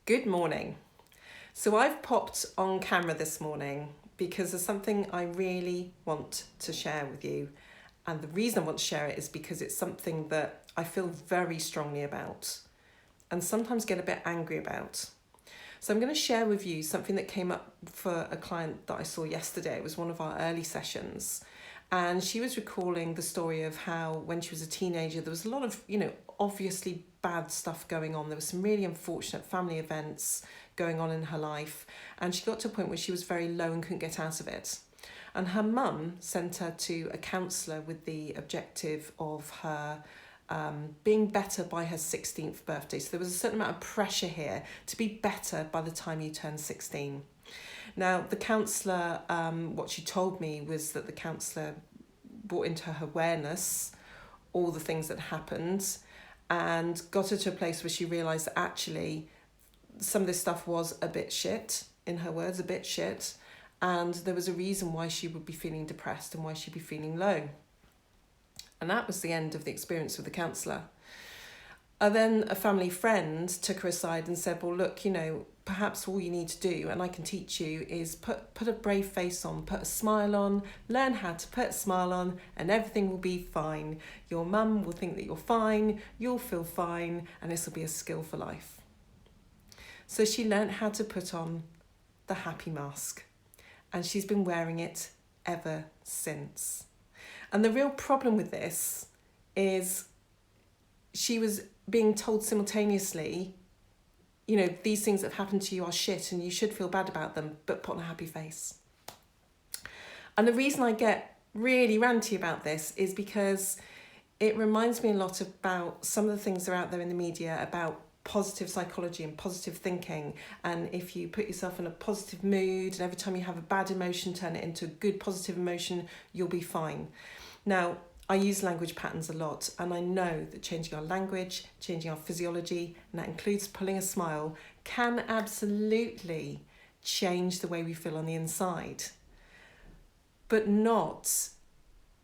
Good morning. So I've popped on camera this morning because there's something I really want to share with you. And the reason I want to share it is because it's something that I feel very strongly about and sometimes get a bit angry about. So I'm going to share with you something that came up for a client that I saw yesterday. It was one of our early sessions. And she was recalling the story of how when she was a teenager, there was a lot of, obviously bad stuff going on. There were some really unfortunate family events going on in her life. And she got to a point where she was very low and couldn't get out of it. And her mum sent her to a counsellor with the objective of her being better by her 16th birthday. So there was a certain amount of pressure here to be better by the time you turn 16. Now, the counsellor, what she told me was that the counsellor brought into her awareness all the things that happened and got her to a place where she realised that actually some of this stuff was a bit shit, in her words, a bit shit, and there was a reason why she would be feeling depressed and why she'd be feeling low. And that was the end of the experience with the counsellor. And then a family friend took her aside and said, well, look, perhaps all you need to do, and I can teach you, is put a brave face on, put a smile on, learn how to put a smile on, and everything will be fine. Your mum will think that you're fine, you'll feel fine, and this will be a skill for life. So she learned how to put on the happy mask, and she's been wearing it ever since. And the real problem with this is she was being told simultaneously, these things that have happened to you are shit and you should feel bad about them, but put on a happy face. And the reason I get really ranty about this is because it reminds me a lot about some of the things that are out there in the media about positive psychology and positive thinking. And if you put yourself in a positive mood and every time you have a bad emotion, turn it into a good positive emotion, you'll be fine. Now, I use language patterns a lot, and I know that changing our language, changing our physiology, and that includes pulling a smile, can absolutely change the way we feel on the inside, but not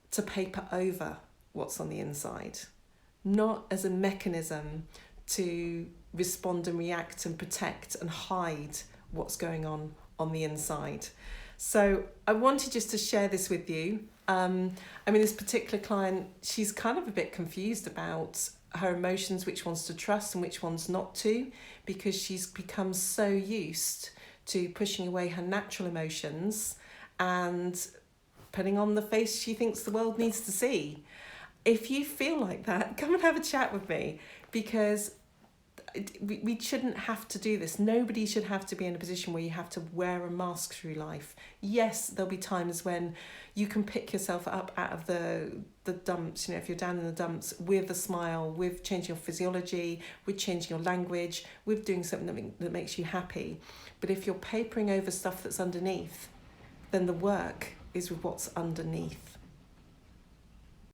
to paper over what's on the inside, not as a mechanism to respond and react and protect and hide what's going on the inside. So I wanted just to share this with you. This particular client, she's kind of a bit confused about her emotions, which ones to trust and which ones not to, because she's become so used to pushing away her natural emotions and putting on the face she thinks the world needs to see. If you feel like that, come and have a chat with me, because we shouldn't have to do this. Nobody should have to be in a position where you have to wear a mask through life. Yes, there'll be times when you can pick yourself up out of the dumps, if you're down in the dumps, with a smile, with changing your physiology, with changing your language, with doing something that makes you happy. But if you're papering over stuff that's underneath, then the work is with what's underneath.